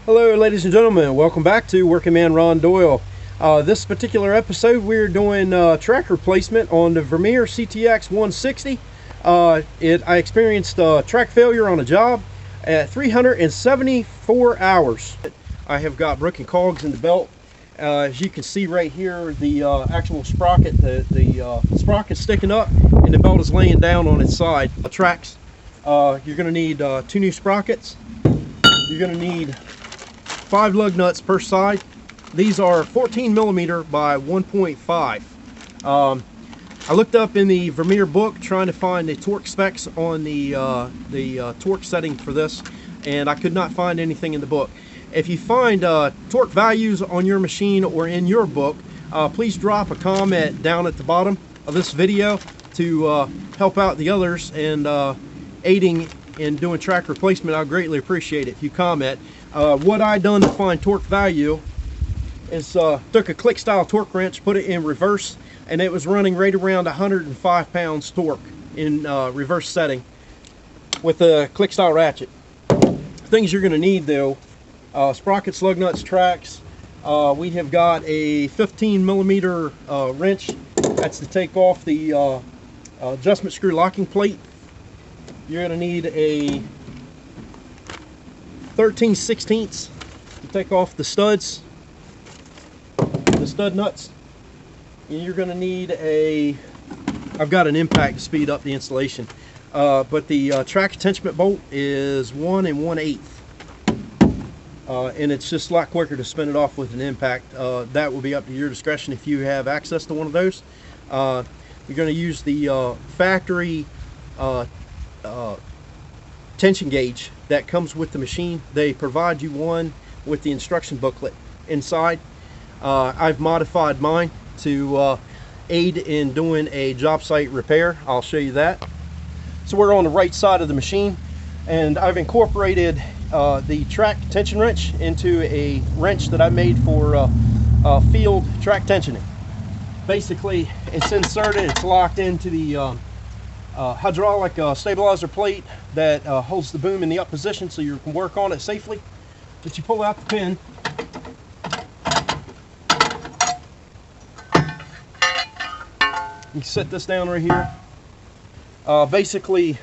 Hello ladies and gentlemen, welcome back to Working Man Ron Doyle. This particular episode we're doing track replacement on the Vermeer CTX 160. I experienced track failure on a job at 374 hours. I have got broken cogs in the belt. As you can see right here, the actual sprocket, the sprocket sticking up and the belt is laying down on its side. Tracks, you're going to need 2 new sprockets. You're going to need 5 lug nuts per side. These are 14 millimeter by 1.5. I looked up in the Vermeer book trying to find the torque specs on the torque setting for this, and I could not find anything in the book. If you find torque values on your machine or in your book, please drop a comment down at the bottom of this video to help out the others and aiding in doing track replacement. I'll greatly appreciate it if you comment. What I done to find torque value is took a click style torque wrench, put it in reverse, and it was running right around 105 pounds torque in reverse setting with a click style ratchet. Things you're going to need though: sprockets, lug nuts, tracks. We have got a 15 millimeter wrench. That's to take off the adjustment screw locking plate. You're going to need a 13/16 to take off the studs, the stud nuts. And you're going to need a, I've got an impact to speed up the installation, but the track attachment bolt is 1 1/8, and it's just a lot quicker to spin it off with an impact. That will be up to your discretion if you have access to one of those. You're going to use the factory tension gauge that comes with the machine. They provide you one with the instruction booklet inside. I've modified mine to aid in doing a job site repair. I'll show you that. So we're on the right side of the machine, and I've incorporated the track tension wrench into a wrench that I made for field track tensioning. Basically, it's inserted, it's locked into the hydraulic stabilizer plate that holds the boom in the up position so you can work on it safely. But you pull out the pin, you set this down right here. Basically,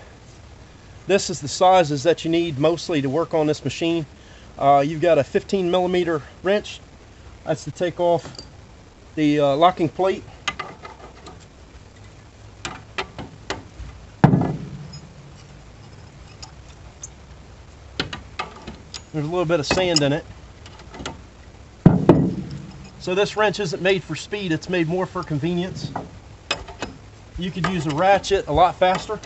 this is the sizes that you need mostly to work on this machine. You've got a 15 millimeter wrench. That's to take off the locking plate. There's a little bit of sand in it. So this wrench isn't made for speed, it's made more for convenience. You could use a ratchet a lot faster,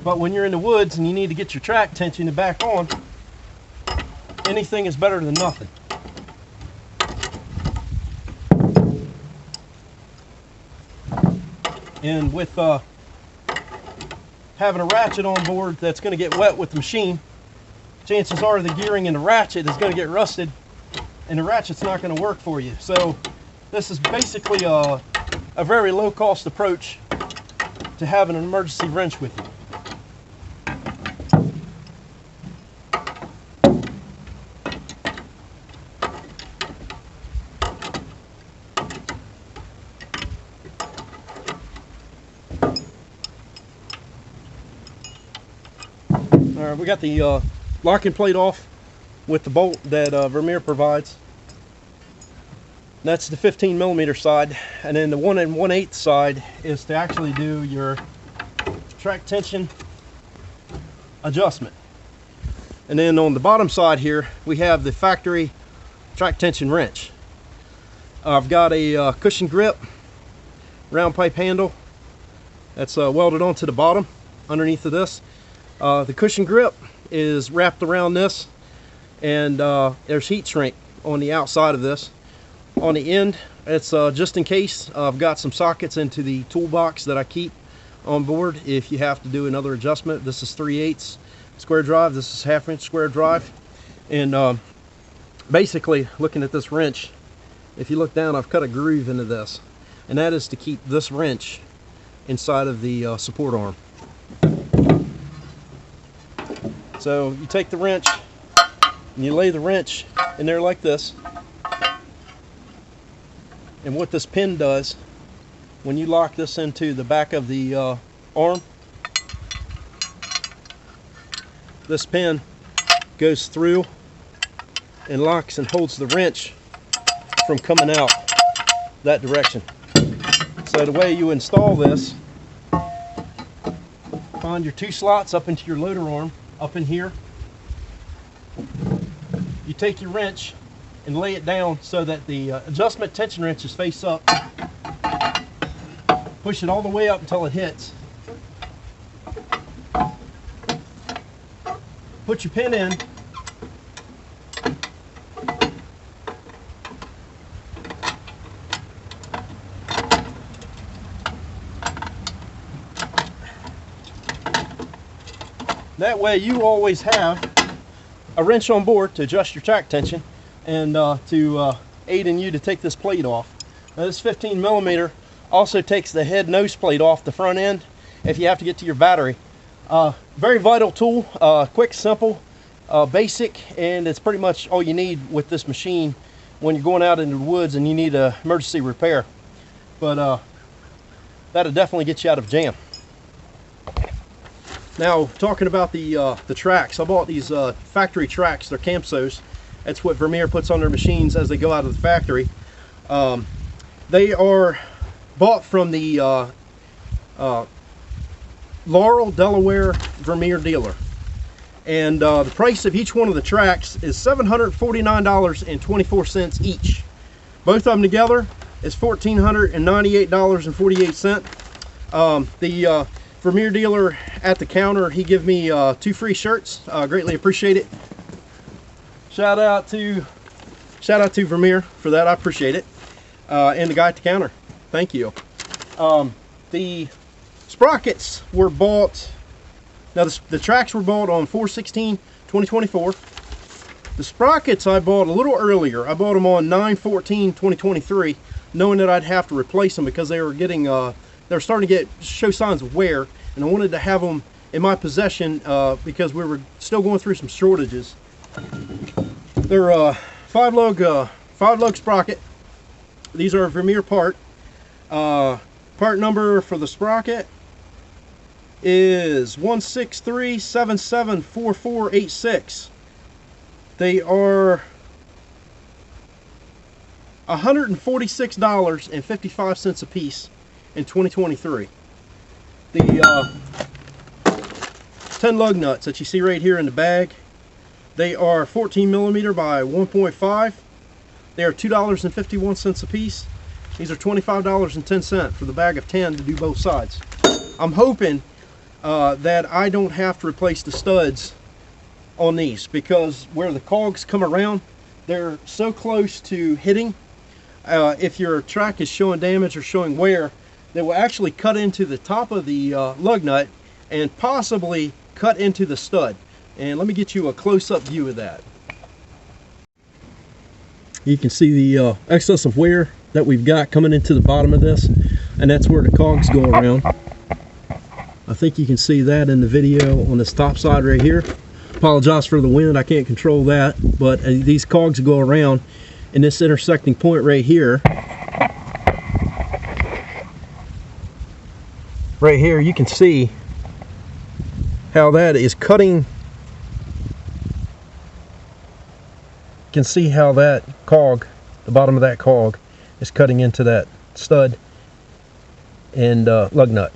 but when you're in the woods and you need to get your track tension back on, anything is better than nothing. And with having a ratchet on board that's going to get wet with the machine, chances are the gearing in the ratchet is going to get rusted and the ratchet's not going to work for you. So this is basically a very low cost approach to having an emergency wrench with you. All right, we got the locking plate off with the bolt that Vermeer provides. That's the 15 millimeter side, and then the 1 1/8 side is to actually do your track tension adjustment. And then on the bottom side here we have the factory track tension wrench. I've got a cushion grip round pipe handle that's welded onto the bottom underneath of this. The cushion grip is wrapped around this, and there's heat shrink on the outside of this. On the end, it's just in case. I've got some sockets into the toolbox that I keep on board if you have to do another adjustment. This is 3/8 square drive, this is 1/2 inch square drive. And basically, looking at this wrench, if you look down, I've cut a groove into this, and that is to keep this wrench inside of the support arm. So you take the wrench, And you lay the wrench in there like this. And what this pin does, when you lock this into the back of the arm, this pin goes through and locks and holds the wrench from coming out that direction. So the way you install this, find your 2 slots up into your loader arm, up in here. You take your wrench and lay it down so that the adjustment tension wrench is face up. Push it all the way up until it hits. Put your pin in. That way you always have a wrench on board to adjust your track tension and to aid in you to take this plate off. Now, this 15 millimeter also takes the head nose plate off the front end if you have to get to your battery. Very vital tool, quick, simple, basic, and it's pretty much all you need with this machine when you're going out into the woods and you need an emergency repair. But that'll definitely get you out of jam. Now, talking about the tracks, I bought these factory tracks. They're Camsos. That's what Vermeer puts on their machines as they go out of the factory. They are bought from the Laurel, Delaware Vermeer dealer. And the price of each one of the tracks is $749.24 each. Both of them together is $1,498.48. The Vermeer dealer at the counter, he gave me 2 free shirts. Greatly appreciate it. Shout out to Vermeer for that. I appreciate it. And the guy at the counter, thank you. The sprockets were bought. Now the tracks were bought on 4/16/2024. The sprockets I bought a little earlier. I bought them on 9/14/2023, knowing that I'd have to replace them because they were getting they were starting to show signs of wear, and I wanted to have them in my possession because we were still going through some shortages. They're 5-lug sprocket. These are a Vermeer part. Part number for the sprocket is 163774486. They are $146.55 a piece in 2023. The 10 lug nuts that you see right here in the bag, they are 14 millimeter by 1.5. They are $2.51 a piece. These are $25.10 for the bag of 10 to do both sides. I'm hoping that I don't have to replace the studs on these, because where the cogs come around, they're so close to hitting. If your track is showing damage or showing wear, they will actually cut into the top of the lug nut and possibly cut into the stud. And let me get you a close-up view of that. You can see the excess of wear that we've got coming into the bottom of this, and that's where the cogs go around. I think you can see that in the video on this top side right here. Apologize for the wind, I can't control that, but these cogs go around in this intersecting point right here. Right here you can see how that is cutting. You can see how that cog, the bottom of that cog, is cutting into that stud and lug nut.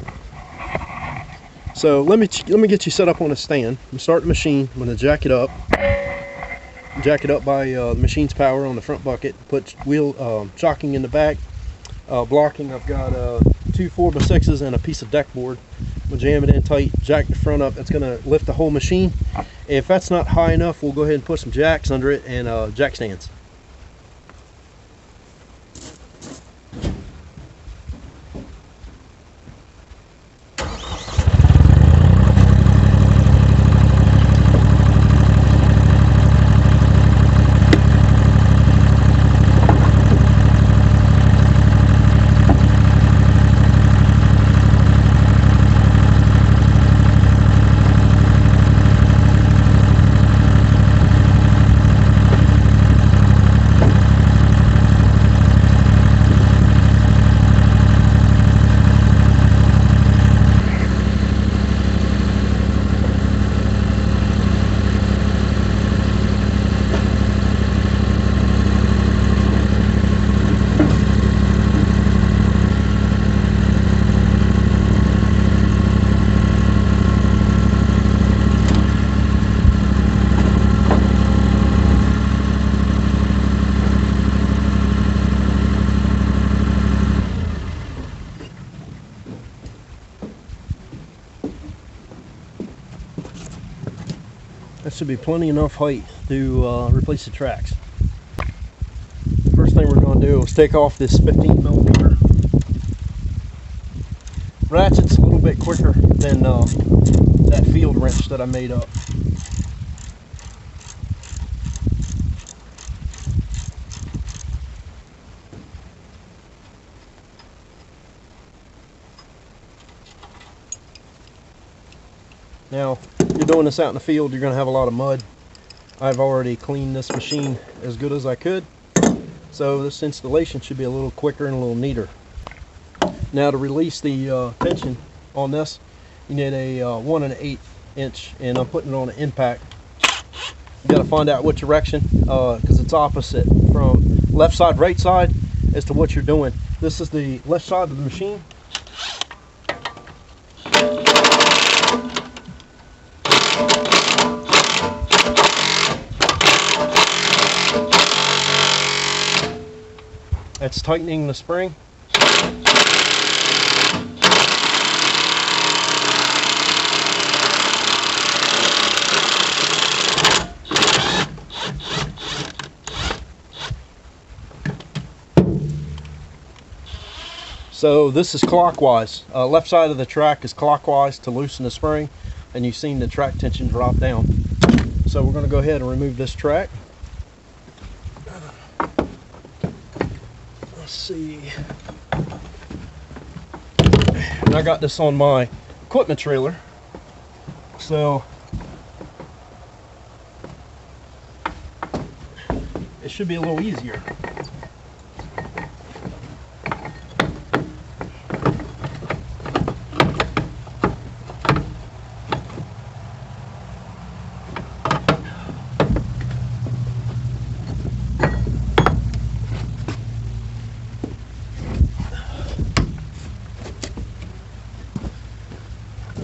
So let me get you set up on a stand. I'm gonna start the machine. I'm gonna jack it up by the machine's power on the front bucket. Put wheel shocking in the back, blocking. I've got 2 4x6s and a piece of deck board. I'm gonna jam it in tight, jack the front up. That's gonna lift the whole machine. If that's not high enough, we'll go ahead and put some jacks under it and jack stands. That should be plenty enough height to replace the tracks. First thing we're going to do is take off this 15mm ratchet's a little bit quicker than that field wrench that I made up. Now, if you're doing this out in the field, you're going to have a lot of mud. I've already cleaned this machine as good as I could, so this installation should be a little quicker and a little neater. Now, to release the tension on this, you need a 1 1/8 inch, and I'm putting it on an impact. You got to find out what direction, because it's opposite from left side, right side as to what you're doing. This is the left side of the machine. That's tightening the spring. So this is clockwise. Left side of the track is clockwise to loosen the spring, and you've seen the track tension drop down. So we're going to go ahead and remove this track. Let's see. And I got this on my equipment trailer, so it should be a little easier.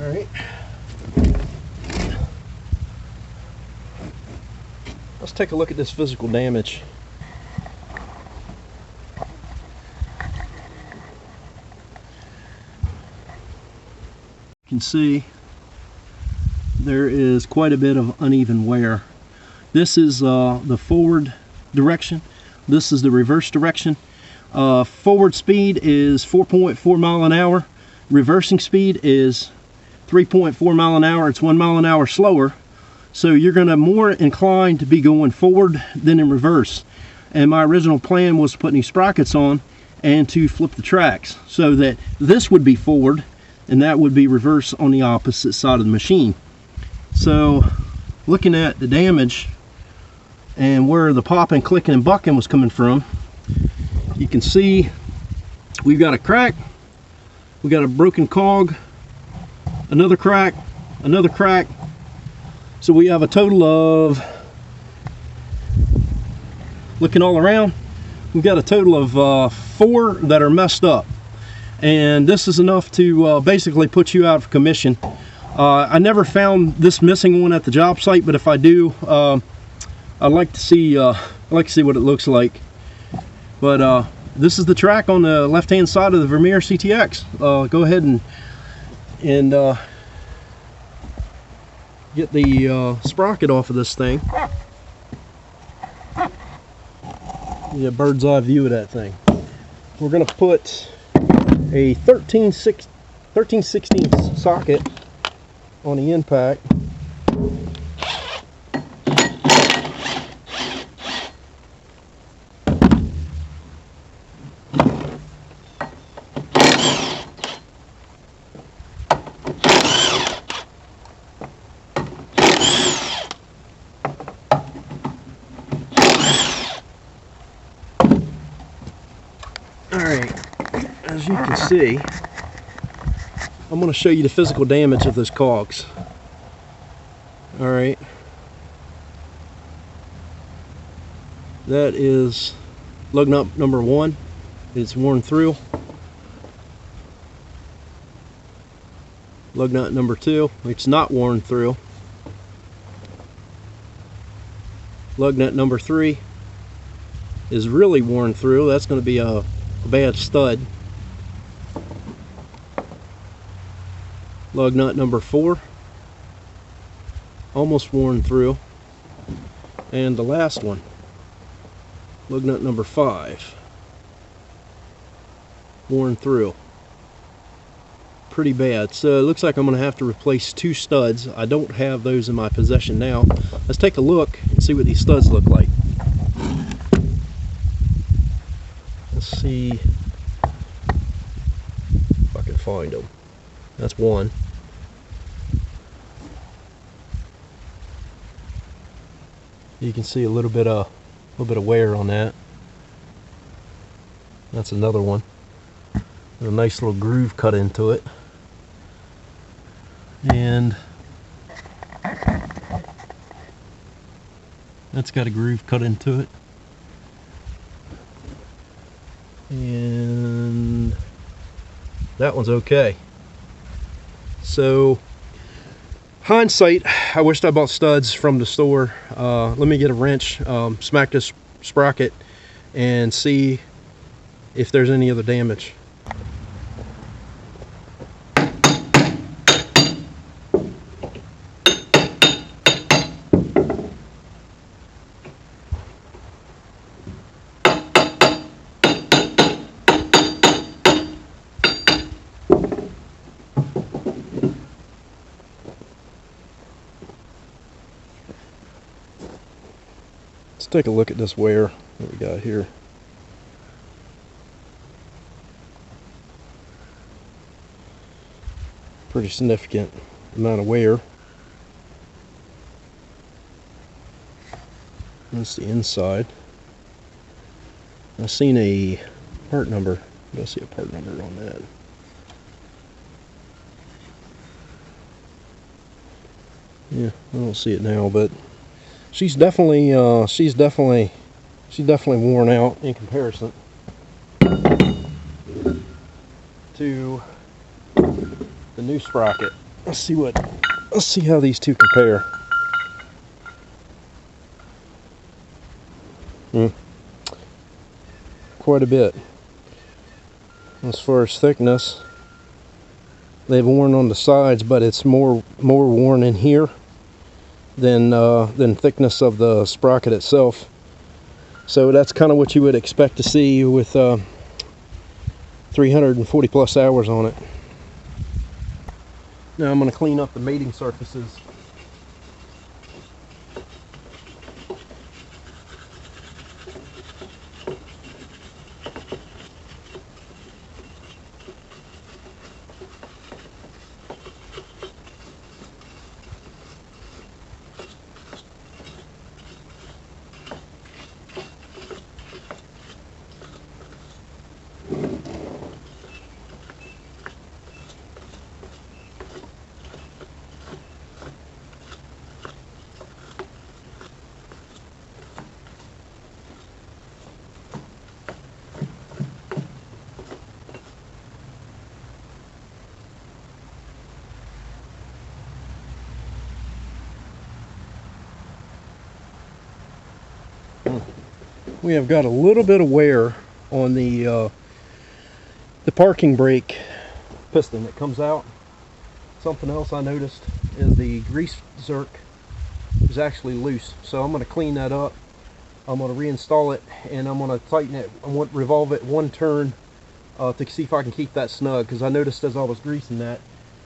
Alright, let's take a look at this physical damage. You can see there is quite a bit of uneven wear. This is the forward direction. This is the reverse direction. Forward speed is 4.4 miles an hour. Reversing speed is 3.4 miles an hour. It's 1 mile an hour slower, so you're going to more inclined to be going forward than in reverse. And my original plan was to put these sprockets on and to flip the tracks so that this would be forward and that would be reverse on the opposite side of the machine. So looking at the damage and where the popping, clicking, and bucking was coming from, you can see we've got a crack, we got a broken cog, another crack, another crack. So we have a total of, looking all around, we've got a total of 4 that are messed up. And this is enough to basically put you out of commission. I never found this missing one at the job site, but if I do, I'd like to see what it looks like. But this is the track on the left-hand side of the Vermeer CTX. Go ahead and get the sprocket off of this thing. Get a bird's eye view of that thing. We're going to put a 13/16 socket on the impact. Alright, as you can see, I'm going to show you the physical damage of those cogs. Alright, that is lug nut number 1. It's worn through. Lug nut number 2, it's not worn through. Lug nut number 3 is really worn through. That's going to be a bad stud. Lug nut number 4 almost worn through. And the last one, lug nut number 5, worn through. Pretty bad. So it looks like I'm going to have to replace 2 studs. I don't have those in my possession now. Let's take a look and see what these studs look like. Let's see if I can find them. That's one. You can see a little bit of wear on that. That's another one. A nice little groove cut into it. And that's got a groove cut into it. And that one's okay. So hindsight, I wished I bought studs from the store. Let me get a wrench, smack this sprocket, and see if there's any other damage. Let's take a look at this wear that we got here. Pretty significant amount of wear. That's the inside. I've seen a part number. I see a part number on that. Yeah, I don't see it now, but she's definitely worn out in comparison to the new sprocket. Let's see how these two compare. Quite a bit. As far as thickness, they've worn on the sides, but it's more worn in here than thickness of the sprocket itself. So that's kind of what you would expect to see with 340 plus hours on it. Now I'm going to clean up the mating surfaces. We have got a little bit of wear on the parking brake piston that comes out. Something else I noticed is the grease zerk is actually loose, so I'm going to clean that up. I'm going to reinstall it, and I'm going to tighten it. I want to revolve it one turn to see if I can keep that snug, because I noticed as I was greasing that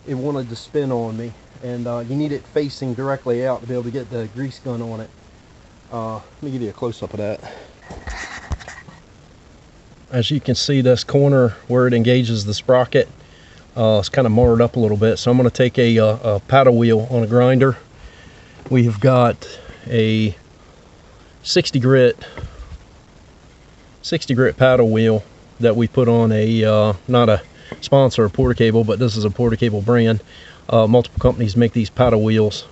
it wanted to spin on me, and you need it facing directly out to be able to get the grease gun on it. Let me give you a close-up of that. As you can see, this corner where it engages the sprocket, it's kind of marred up a little bit, so I'm going to take a paddle wheel on a grinder. We have got a 60 grit paddle wheel that we put on a not a sponsor of Portacable, but this is a Portacable brand. Multiple companies make these paddle wheels.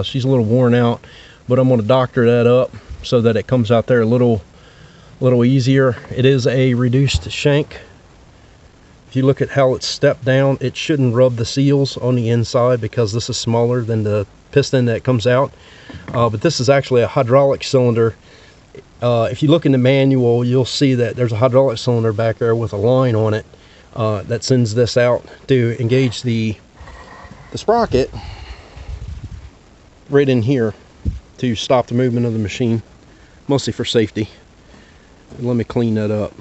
She's a little worn out, but I'm going to doctor that up so that it comes out there a little easier. It is a reduced shank. If you look at how it's stepped down, it shouldn't rub the seals on the inside because this is smaller than the piston that comes out. But this is actually a hydraulic cylinder. If you look in the manual, you'll see that there's a hydraulic cylinder back there with a line on it that sends this out to engage the sprocket. right in here to stop the movement of the machine, mostly for safety. And let me clean that up.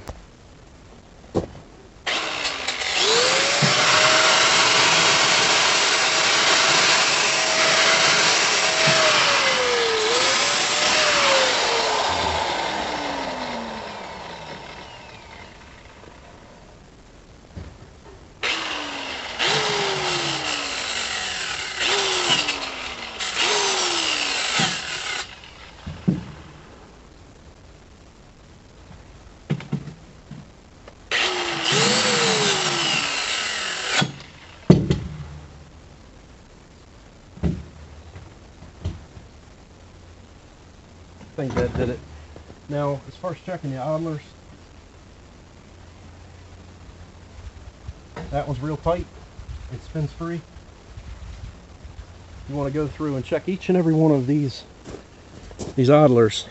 I think that did it. Now, as far as checking the idlers, that one's real tight. It spins free. You want to go through and check each and every one of these idlers.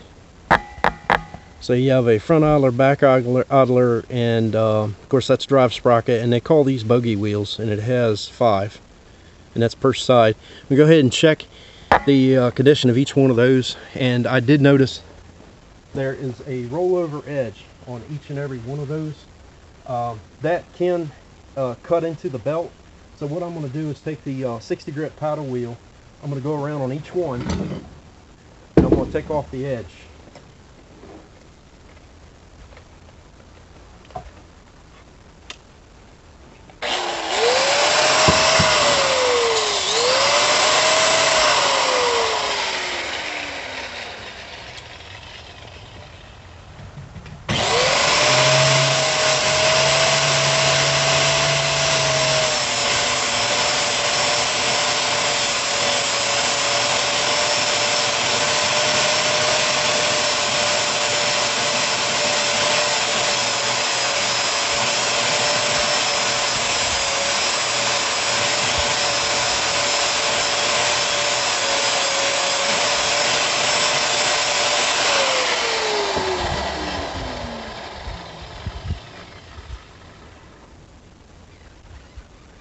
So you have a front idler, back idler, and of course that's drive sprocket, and they call these bogey wheels, and it has 5, and that's per side. We go ahead and check the condition of each one of those, and I did notice there is a rollover edge on each and every one of those. That can cut into the belt. So what I'm going to do is take the 60 grit paddle wheel. I'm going to go around on each one, and I'm going to take off the edge.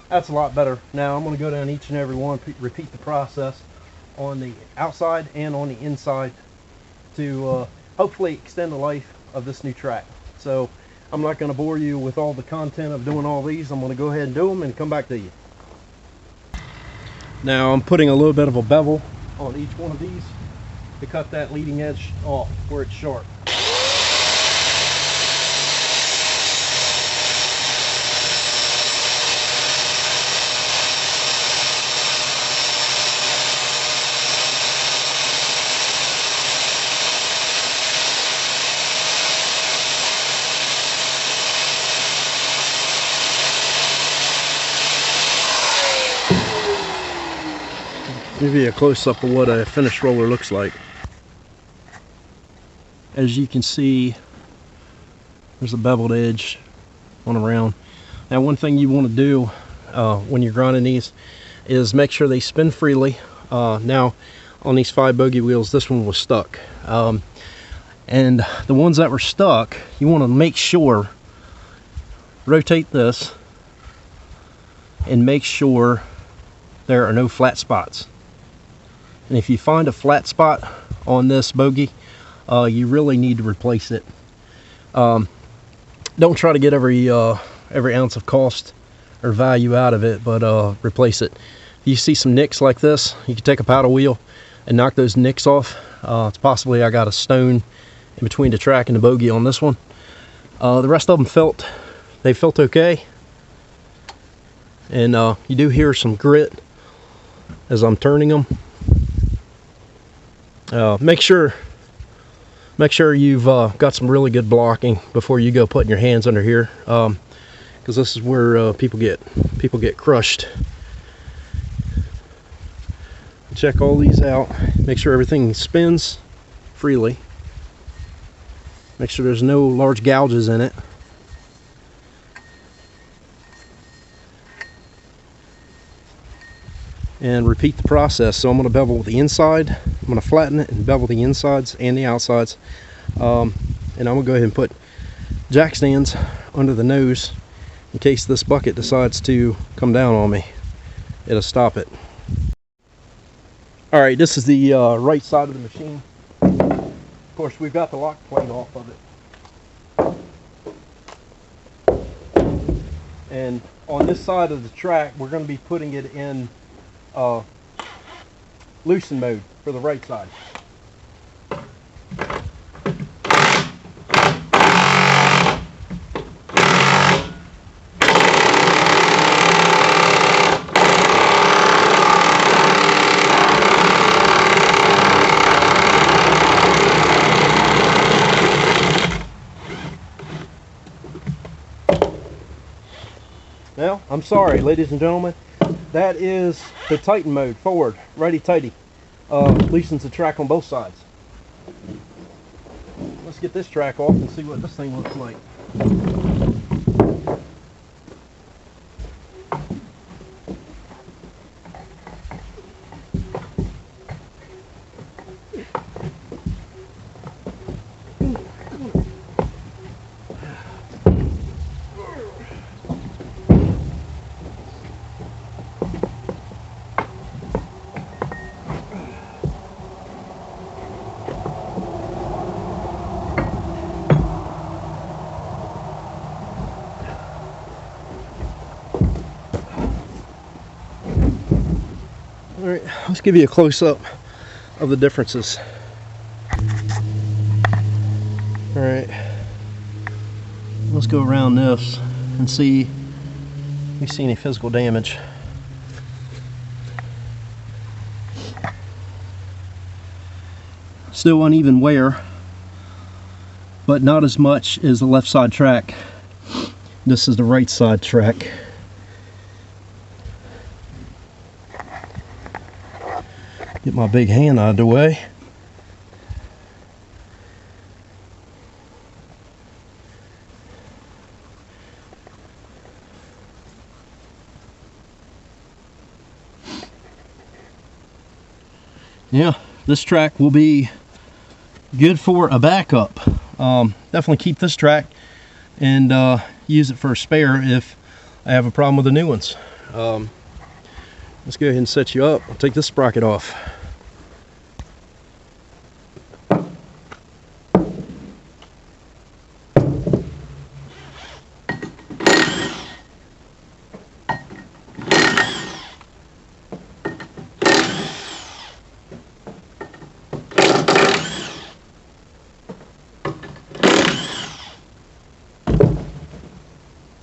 That's a lot better. Now I'm going to go down each and every one, repeat the process on the outside and on the inside to hopefully extend the life of this new track. So I'm not going to bore you with all the content of doing all these. I'm going to go ahead and do them and come back to you. Now I'm putting a little bit of a bevel on each one of these to cut that leading edge off where it's sharp. Give you a close-up of what a finished roller looks like. As you can see, there's a beveled edge on around. Now one thing you want to do when you're grinding these is make sure they spin freely. Now on these 5 bogey wheels, this one was stuck. And the ones that were stuck, you want to make sure, rotate this and make sure there are no flat spots. And if you find a flat spot on this bogey, you really need to replace it. Don't try to get every ounce of cost or value out of it, but replace it. If you see some nicks like this, you can take a paddle wheel and knock those nicks off. It's possibly I got a stone in between the track and the bogey on this one. The rest of them felt okay. And you do hear some grit as I'm turning them. Make sure you've got some really good blocking before you go putting your hands under here, because this is where people get crushed. Check all these out. Make sure everything spins freely. Make sure there's no large gouges in it. And repeat the process. So I'm going to bevel the inside, I'm going to flatten it and bevel the insides and the outsides, and I'm going to go ahead and put jack stands under the nose in case this bucket decides to come down on me. It'll stop it. All right, this is the right side of the machine. Of course, we've got the lock plate off of it. And on this side of the track, we're going to be putting it in loosen mode for the right side. Now, I'm sorry, ladies and gentlemen, that is the Titan mode, forward, righty tighty. Loosens the track on both sides. Let's get this track off and see what this thing looks like. Alright, let's give you a close-up of the differences. Alright, let's go around this and see if we see any physical damage. Still uneven wear, but not as much as the left side track. This is the right side track. Get my big hand out of the way. Yeah, this track will be good for a backup. Definitely keep this track and use it for a spare if I have a problem with the new ones. Let's go ahead and set you up. I'll take this sprocket off.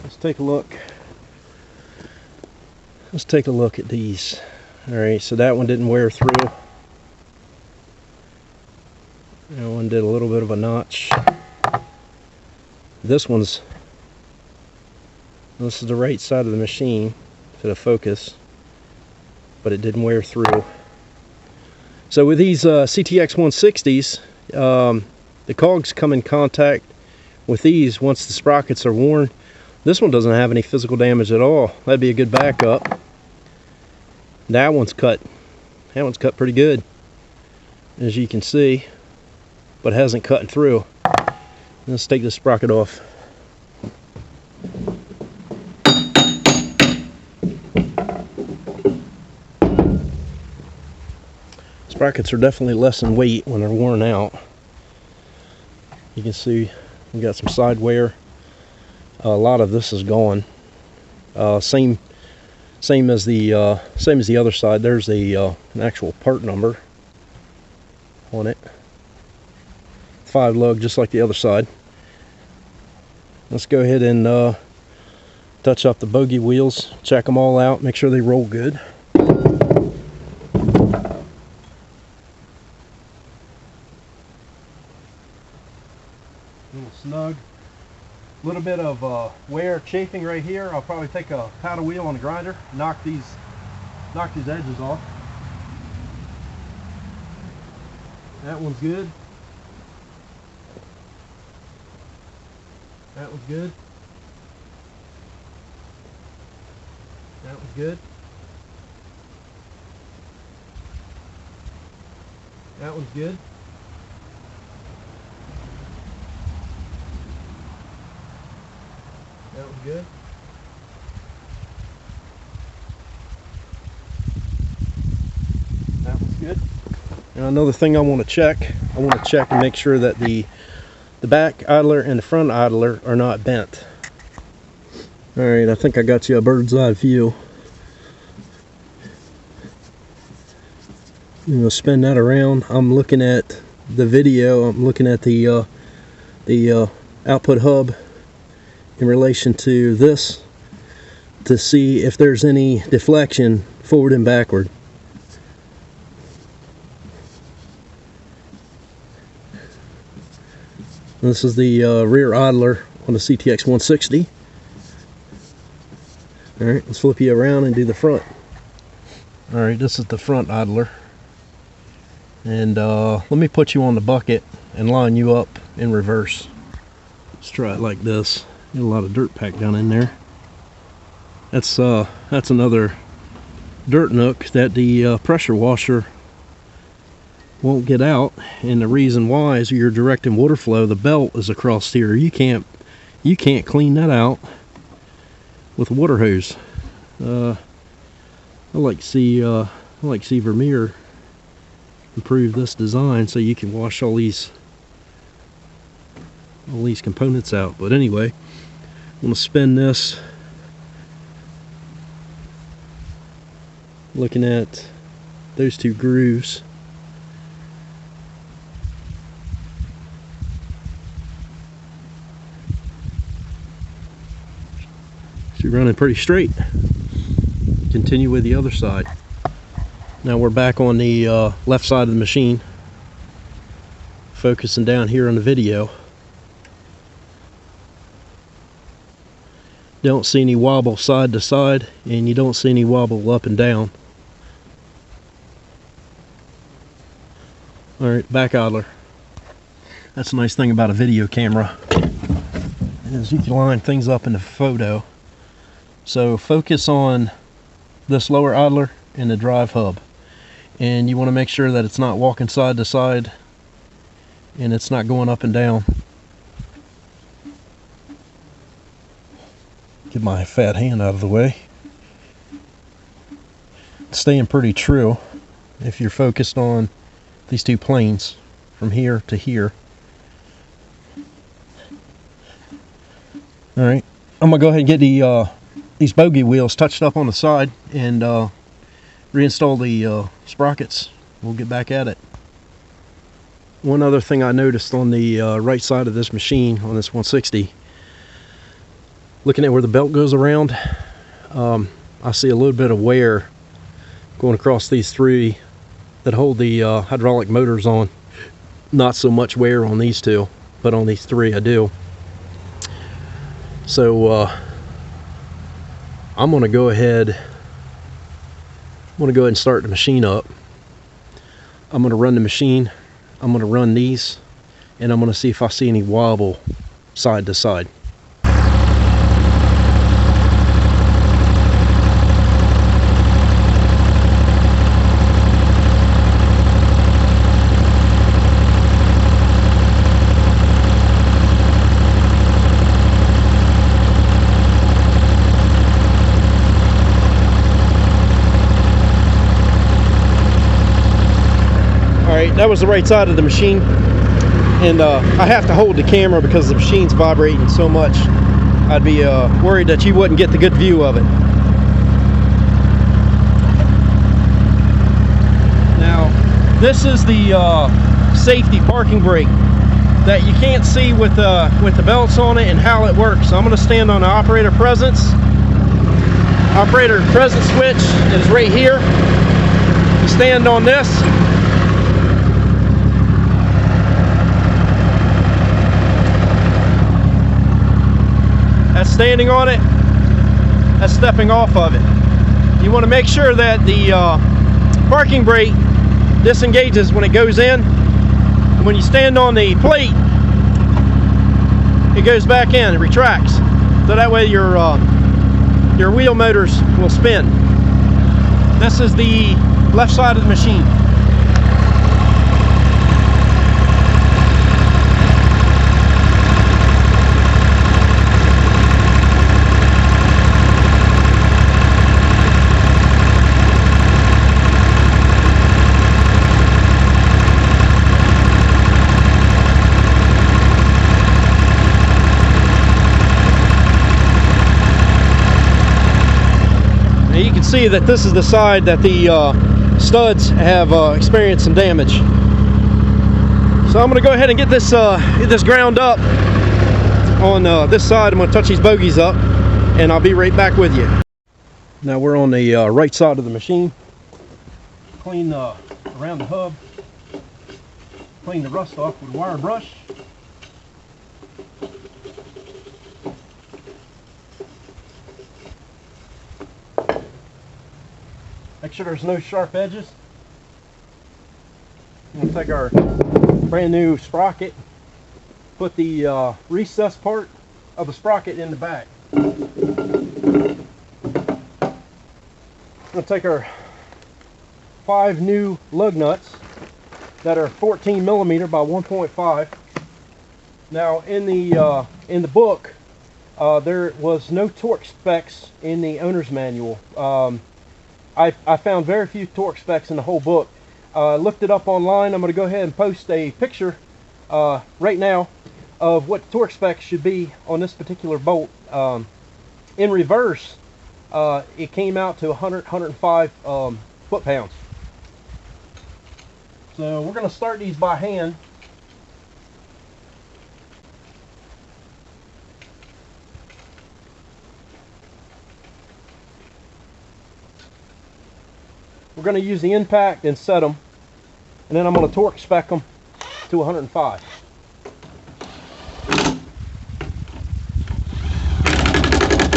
Let's take a look. Let's take a look at these. Alright, so that one didn't wear through. That one did a little bit of a notch. This is the right side of the machine for the focus, but it didn't wear through. So with these CTX 160s, the cogs come in contact with these once the sprockets are worn. This one doesn't have any physical damage at all. That'd be a good backup. That one's cut. That one's cut pretty good, as you can see, but hasn't cut through. Let's take the sprocket off. Sprockets are definitely less in weight when they're worn out. You can see we got some side wear. A lot of this is gone. Same as the other side. There's an actual part number on it. 5 lug, just like the other side. Let's go ahead and touch up the bogey wheels, check them all out, make sure they roll good. A little snug. A little bit of wear, chafing right here. I'll probably take a paddle wheel on a grinder, knock these edges off. That one's good. That one's good. That one's good. That one's good. That was good. That was good. Now another thing I want to check and make sure that the back idler and the front idler are not bent. Alright, I think I got you a bird's eye view. I'm going to spin that around. I'm looking at the video, I'm looking at the output hub in relation to this to see if there's any deflection forward and backward. This is the rear idler on the CTX 160. Alright, let's flip you around and do the front. Alright, this is the front idler. And let me put you on the bucket and line you up in reverse. Let's try it like this. Get a lot of dirt packed down in there. That's another dirt nook that the pressure washer won't get out, and the reason why is you're directing water flow. The belt is across here. You can't clean that out with a water hose. I like to see Vermeer improve this design so you can wash all these components out. But anyway, I'm going to spin this, looking at those two grooves. So you're running pretty straight. Continue with the other side. Now we're back on the left side of the machine, focusing down here on the video. Don't see any wobble side to side, and you don't see any wobble up and down. Alright, back idler. That's a nice thing about a video camera, is you can line things up in the photo. So focus on this lower idler and the drive hub, and you want to make sure that it's not walking side to side and it's not going up and down. Get my fat hand out of the way. It's staying pretty true if you're focused on these two planes from here to here. Alright, I'm going to go ahead and get these bogey wheels touched up on the side and reinstall the sprockets. We'll get back at it. One other thing I noticed on the right side of this machine, on this 160, looking at where the belt goes around, I see a little bit of wear going across these three that hold the hydraulic motors on. Not so much wear on these two, but on these three I do. So I'm going to go ahead and start the machine up. I'm going to run the machine, I'm going to run these, and I'm going to see if I see any wobble side to side. That was the right side of the machine, and I have to hold the camera because the machine's vibrating so much. I'd be worried that you wouldn't get the good view of it. Now, this is the safety parking brake that you can't see with the belts on it and how it works. So I'm going to stand on the operator presence. Operator presence switch is right here. You stand on this. That's standing on it, that's stepping off of it. You want to make sure that the parking brake disengages when it goes in, and when you stand on the plate, it goes back in, it retracts. So that way your wheel motors will spin. This is the left side of the machine. see that this is the side that the studs have experienced some damage. So I'm going to go ahead and get this ground up on this side. I'm going to touch these bogies up, and I'll be right back with you. Now we're on the right side of the machine. Clean around the hub. Clean the rust off with a wire brush. Make sure there's no sharp edges. We'll take our brand new sprocket, put the recessed part of the sprocket in the back. We'll take our 5 new lug nuts that are 14 millimeter by 1.5. Now in the book, there was no torque specs in the owner's manual. I found very few torque specs in the whole book. Looked it up online. I'm going to go ahead and post a picture right now of what the torque specs should be on this particular bolt. In reverse, it came out to 105 foot-pounds. So we're going to start these by hand. We're going to use the impact and set them, and then I'm going to torque spec them to 105.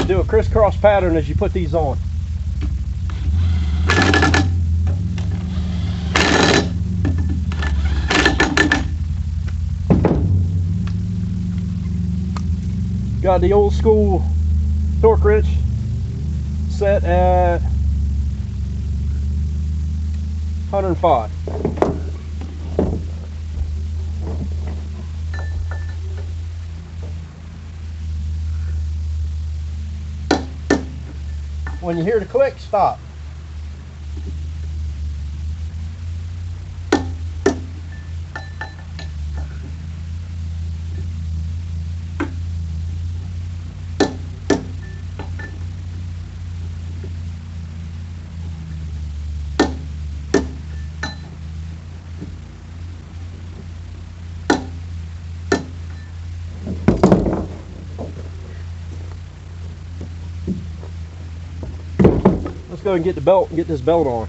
Do a crisscross pattern as you put these on. Got the old school torque wrench set at 105. When you hear the click, stop. Let's go and get the belt and get this belt on.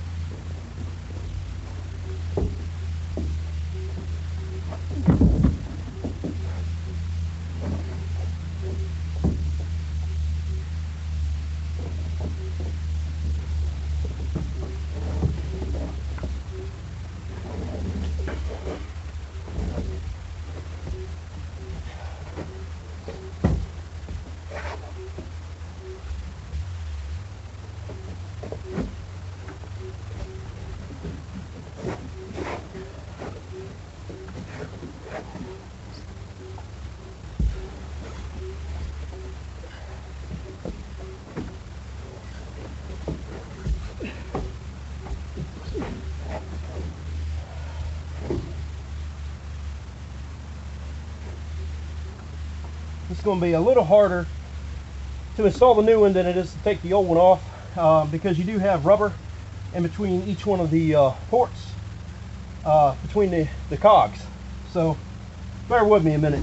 It's going to be a little harder to install the new one than it is to take the old one off, because you do have rubber in between each one of the ports, between the cogs. So bear with me a minute.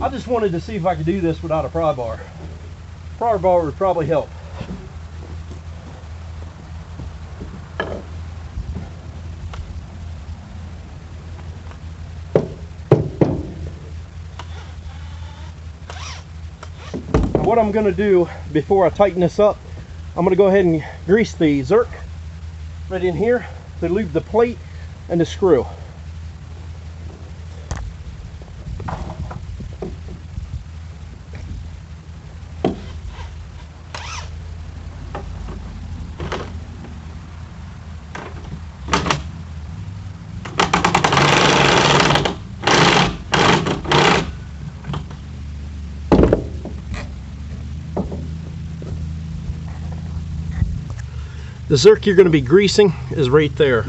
I just wanted to see if I could do this without a pry bar. Pry bar would probably help. What I'm going to do before I tighten this up, I'm going to go ahead and grease the zerk right in here to lube the plate and the screw. The zerk you're going to be greasing is right there.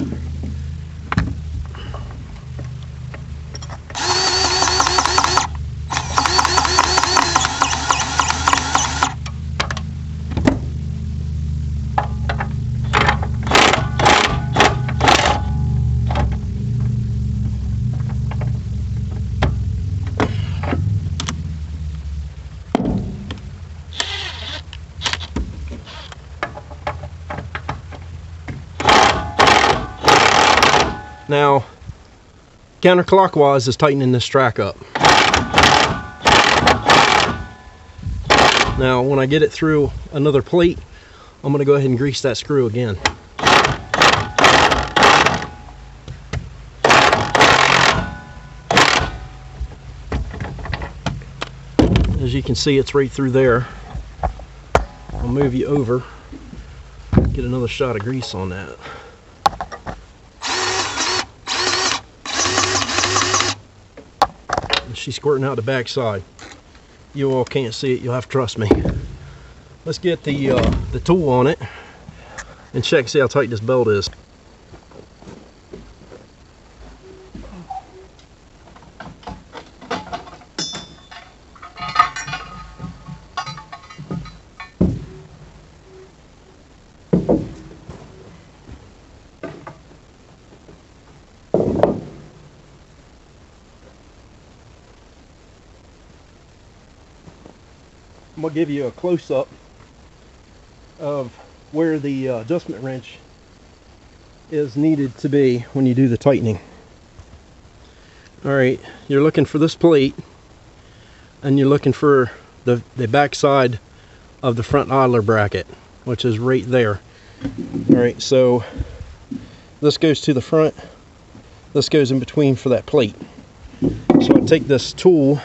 Now, counterclockwise is tightening this track up. Now, when I get it through another plate, I'm going to go ahead and grease that screw again. As you can see, it's right through there. I'll move you over, get another shot of grease on that. She's squirting out the back side. You all can't see it, you'll have to trust me. Let's get the tool on it and check, see how tight this belt is. I'm going to give you a close-up of where the adjustment wrench is needed to be when you do the tightening. Alright, you're looking for this plate and you're looking for the back side of the front idler bracket, which is right there. Alright, so this goes to the front, this goes in between for that plate. So I take this tool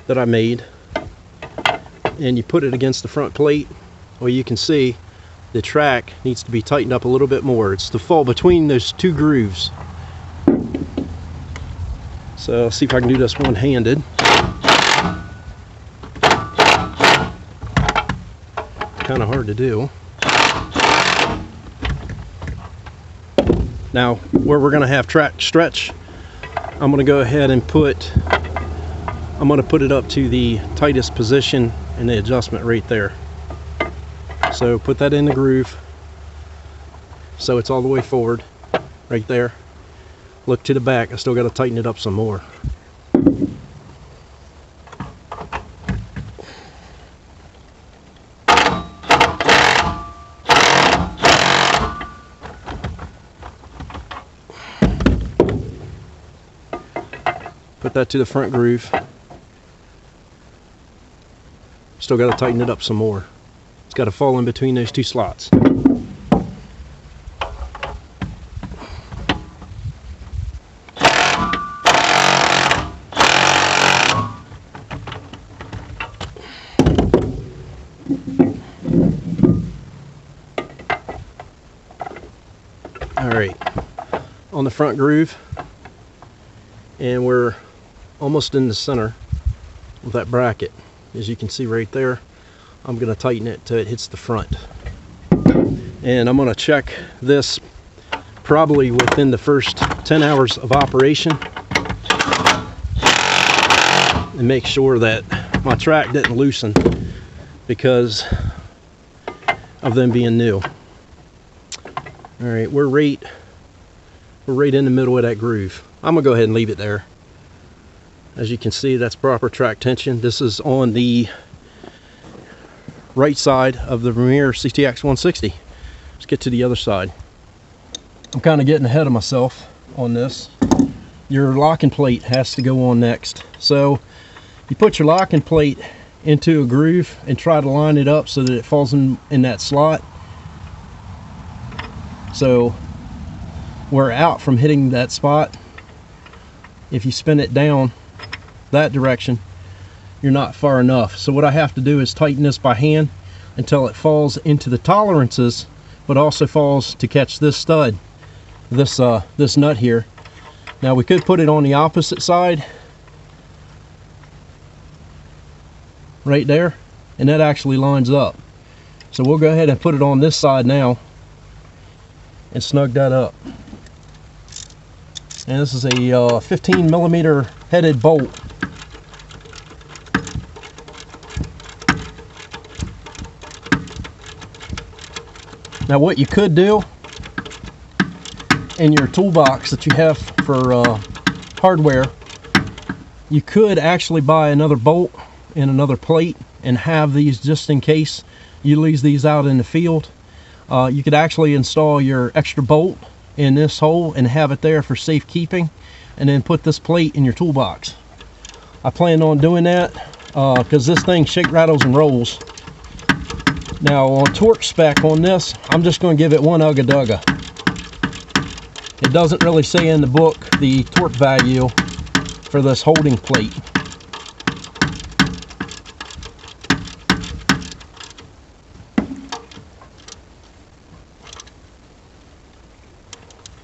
that I made and you put it against the front plate. Well, you can see the track needs to be tightened up a little bit more. It's to fall between those two grooves. So I'll see if I can do this one-handed. Kind of hard to do. Now, where we're going to have track stretch, I'm going to go ahead and put it up to the tightest position in the adjustment right there. So put that in the groove so it's all the way forward right there. Look to the back, I still got to tighten it up some more. Put that to the front groove. Still got to tighten it up some more. It's got to fall in between those two slots. Alright, on the front groove, and we're almost in the center of that bracket. As you can see right there, I'm going to tighten it till it hits the front. And I'm going to check this probably within the first 10 hours of operation and make sure that my track didn't loosen because of them being new. Alright, we're right in the middle of that groove. I'm going to go ahead and leave it there. As you can see, that's proper track tension. This is on the right side of the Vermeer CTX 160. Let's get to the other side. I'm kind of getting ahead of myself on this. Your locking plate has to go on next. So you put your locking plate into a groove and try to line it up so that it falls in that slot. So we're out from hitting that spot. If you spin it down that direction, you're not far enough. So what I have to do is tighten this by hand until it falls into the tolerances, but also falls to catch this stud, this nut here. Now we could put it on the opposite side right there, and that actually lines up. So we'll go ahead and put it on this side now and snug that up. And this is a 15 millimeter headed bolt. Now what you could do in your toolbox that you have for hardware, you could actually buy another bolt and another plate and have these just in case you lose these out in the field. You could actually install your extra bolt in this hole and have it there for safekeeping, and then put this plate in your toolbox. I plan on doing that because this thing shake, rattles, and rolls. Now on torque spec on this, I'm just going to give it one ugga dugga. It doesn't really say in the book the torque value for this holding plate.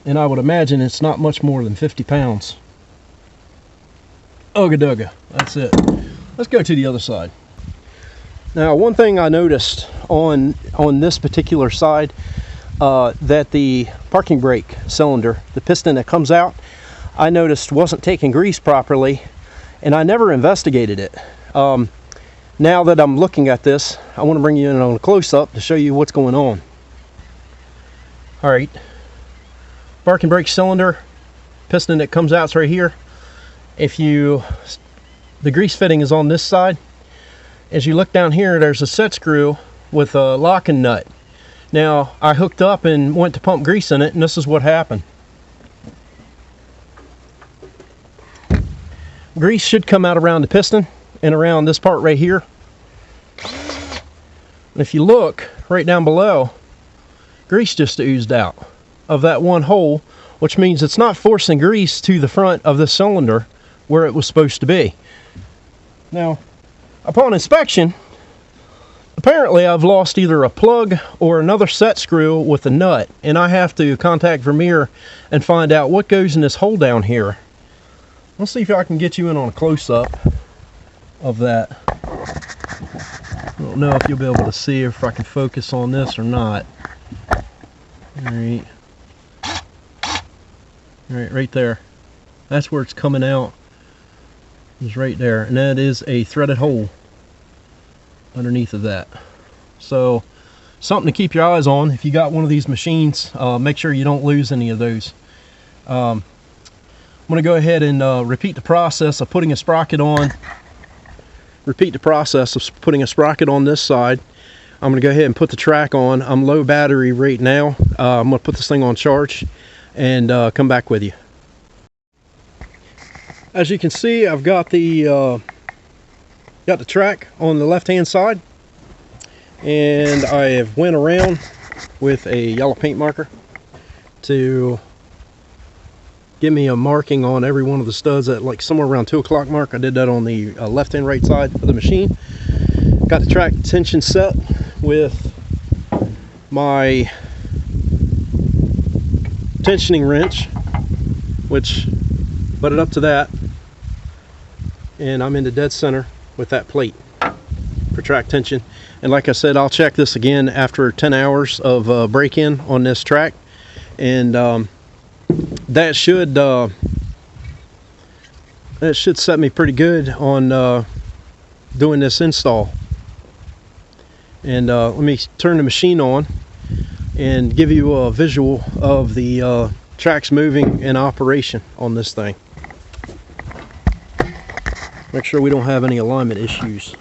And I would imagine it's not much more than 50 pounds. Ugga dugga, that's it. Let's go to the other side. Now one thing I noticed on this particular side, that the parking brake cylinder, the piston that comes out, I noticed wasn't taking grease properly, and I never investigated it. Now that I'm looking at this, I want to bring you in on a close-up to show you what's going on. Alright, parking brake cylinder, piston that comes out's right here. The grease fitting is on this side. As you look down here, there's a set screw with a locking nut. Now I hooked up and went to pump grease in it, and this is what happened. Grease should come out around the piston and around this part right here. And if you look right down below, grease just oozed out of that one hole, which means it's not forcing grease to the front of the cylinder where it was supposed to be. Now, upon inspection, apparently I've lost either a plug or another set screw with a nut, and I have to contact Vermeer and find out what goes in this hole down here. Let's see if I can get you in on a close-up of that. I don't know if you'll be able to see if I can focus on this or not. Alright. Alright, right there. That's where it's coming out. It's right there, and that is a threaded hole underneath of that. So something to keep your eyes on if you got one of these machines. Make sure you don't lose any of those. I'm going to go ahead and repeat the process of putting a sprocket on. Repeat the process of putting a sprocket on this side. I'm going to go ahead and put the track on. I'm low battery right now. I'm going to put this thing on charge and come back with you. As you can see, I've got the track on the left hand side, and I have went around with a yellow paint marker to give me a marking on every one of the studs at like somewhere around 2 o'clock mark. I did that on the left and right side of the machine. Got the track tension set with my tensioning wrench, which butted up to that, and I'm in the dead center with that plate for track tension. And like I said, I'll check this again after 10 hours of break-in on this track, and that should set me pretty good on doing this install. And let me turn the machine on and give you a visual of the tracks moving in operation on this thing. Make sure we don't have any alignment issues.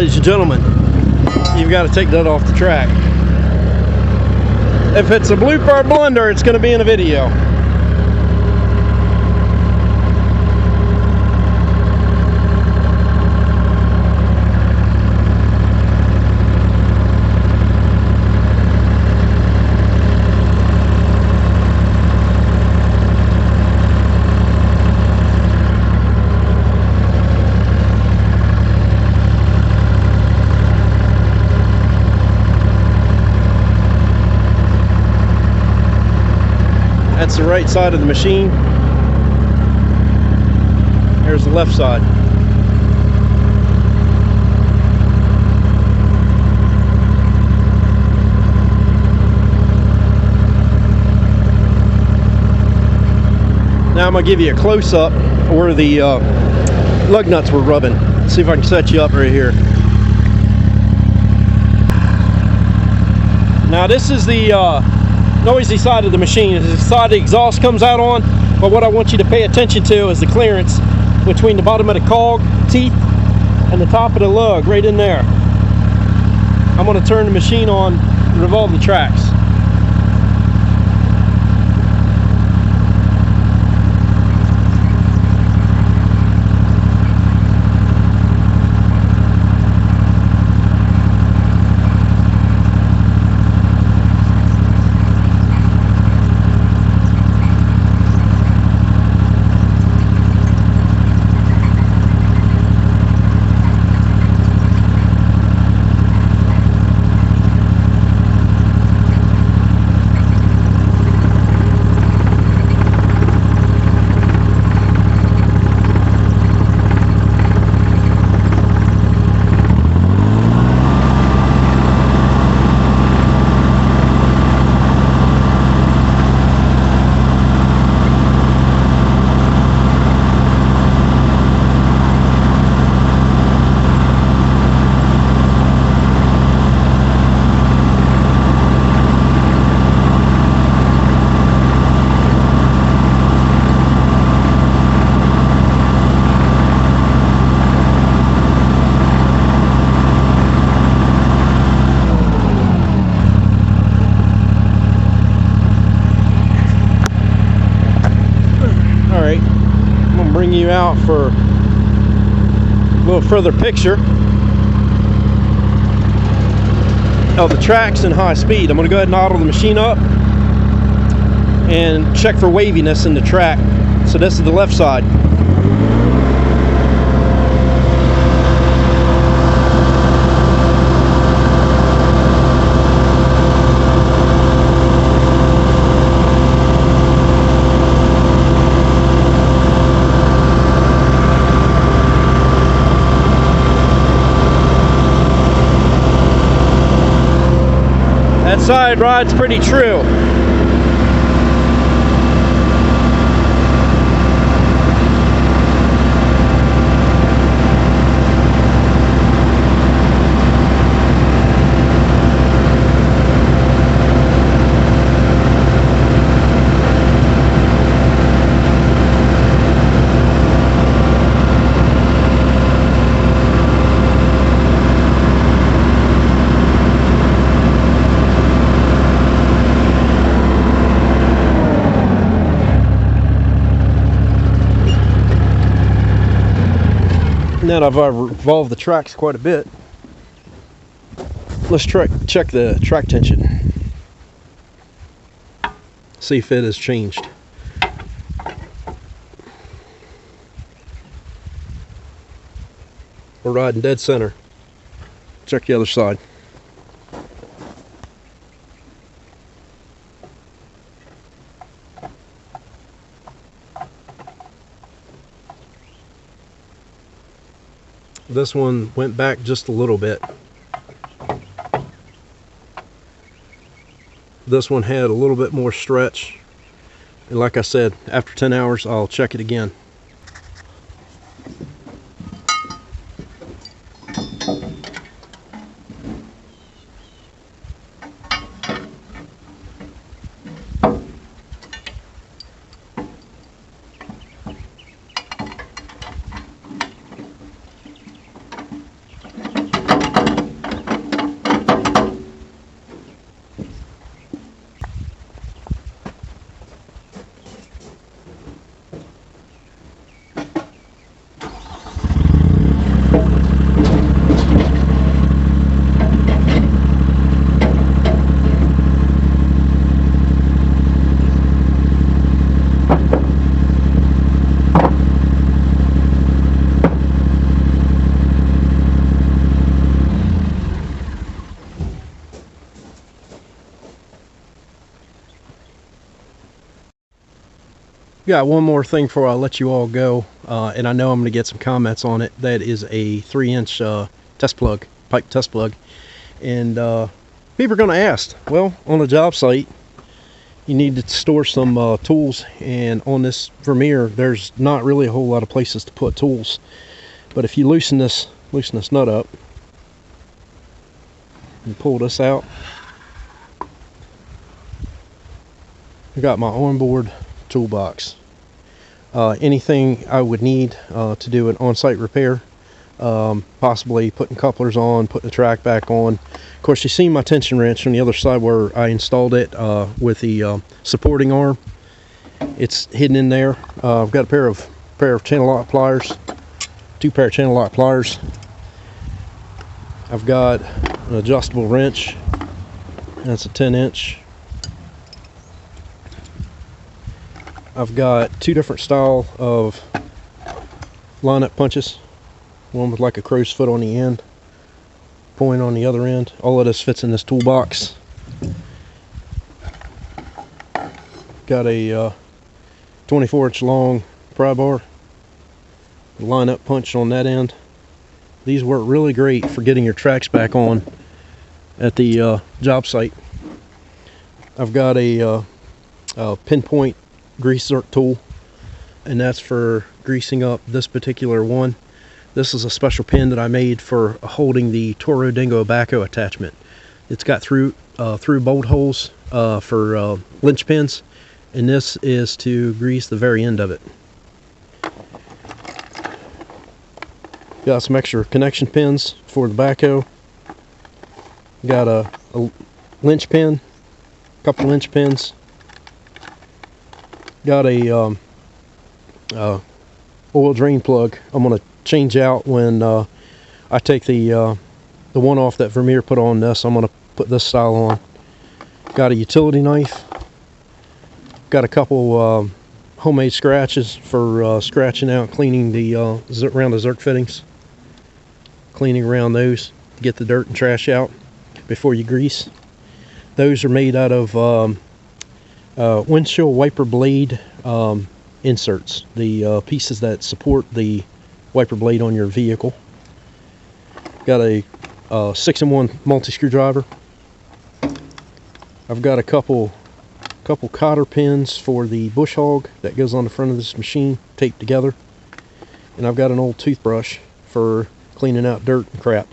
ladies and gentlemen, you've got to take that off the track. If it's a blooper or blunder, it's going to be in a video. That's the right side of the machine. Here's the left side. Now I'm going to give you a close-up where the lug nuts were rubbing. Let's see if I can set you up right here. Now this is the noisy side of the machine. It's the side the exhaust comes out on, but what I want you to pay attention to is the clearance between the bottom of the cog teeth and the top of the lug, right in there. I'm going to turn the machine on and revolve the tracks. Bring you out for a little further picture of the tracks in high speed. I'm going to go ahead and idle the machine up and check for waviness in the track. So this is the left side. That side ride's pretty true. Now that I've revolved the tracks quite a bit, let's check the track tension. See if it has changed. We're riding dead center. Check the other side. This one went back just a little bit. This one had a little bit more stretch. And like I said, after 10 hours, I'll check it again. Got one more thing before I let you all go, and I know I'm going to get some comments on it. That is a 3-inch test plug, pipe test plug. And people are going to ask, well, on a job site, you need to store some tools, and on this Vermeer, there's not really a whole lot of places to put tools. But if you loosen this nut up and pull this out, I got my onboard toolbox. Anything I would need to do an on-site repair, possibly putting couplers on, putting the track back on. Of course, you see my tension wrench on the other side where I installed it with the supporting arm. It's hidden in there. I've got a pair of channel lock pliers, 2 pair of channel lock pliers. I've got an adjustable wrench. That's a 10-inch. I've got 2 different style of line-up punches. One with like a crow's foot on the end, point on the other end. All of this fits in this toolbox. Got a 24-inch long pry bar, line-up punch on that end. These work really great for getting your tracks back on at the job site. I've got a pinpoint grease tool, and that's for greasing up this particular one. This is a special pin that I made for holding the Toro Dingo backhoe attachment. It's got through bolt holes for linch pins, and this is to grease the very end of it. Got some extra connection pins for the backhoe. Got a linch pin, a couple linch pins. Got a oil drain plug I'm going to change out when I take the one off that Vermeer put on this. I'm going to put this style on. Got a utility knife. Got a couple homemade scratches for scratching out, cleaning the around the Zerk fittings. Cleaning around those to get the dirt and trash out before you grease. Those are made out of windshield wiper blade inserts, the pieces that support the wiper blade on your vehicle. Got a 6-in-1 multi screwdriver. I've got a couple cotter pins for the bush hog that goes on the front of this machine, taped together. And I've got an old toothbrush for cleaning out dirt and crap.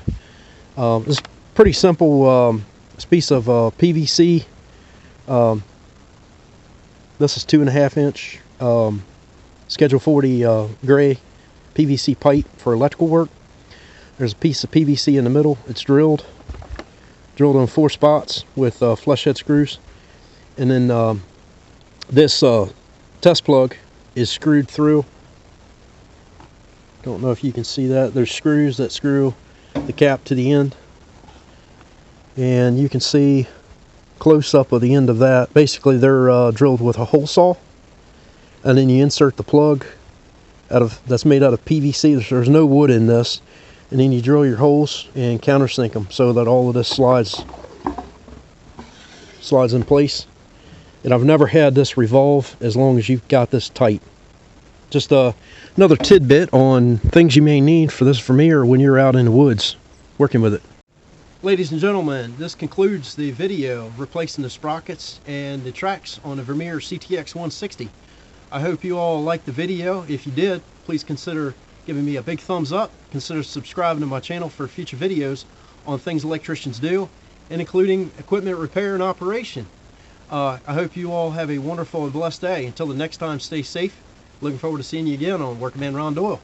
It's pretty simple. This piece of PVC. This is 2.5-inch Schedule 40 gray PVC pipe for electrical work. There's a piece of PVC in the middle. It's drilled on 4 spots with flush head screws. And then this test plug is screwed through. Don't know if you can see that. There's screws that screw the cap to the end. And you can see close up of the end of that. Basically, they're drilled with a hole saw. And then you insert the plug that's made out of PVC. There's no wood in this. And then you drill your holes and countersink them so that all of this slides in place. And I've never had this revolve as long as you've got this tight. Just another tidbit on things you may need for this Vermeer when you're out in the woods working with it. Ladies and gentlemen, this concludes the video replacing the sprockets and the tracks on the Vermeer CTX 160. I hope you all liked the video. If you did, please consider giving me a big thumbs up. Consider subscribing to my channel for future videos on things electricians do, and including equipment repair and operation. I hope you all have a wonderful and blessed day. Until the next time, stay safe. Looking forward to seeing you again on Workman Ron Doyle.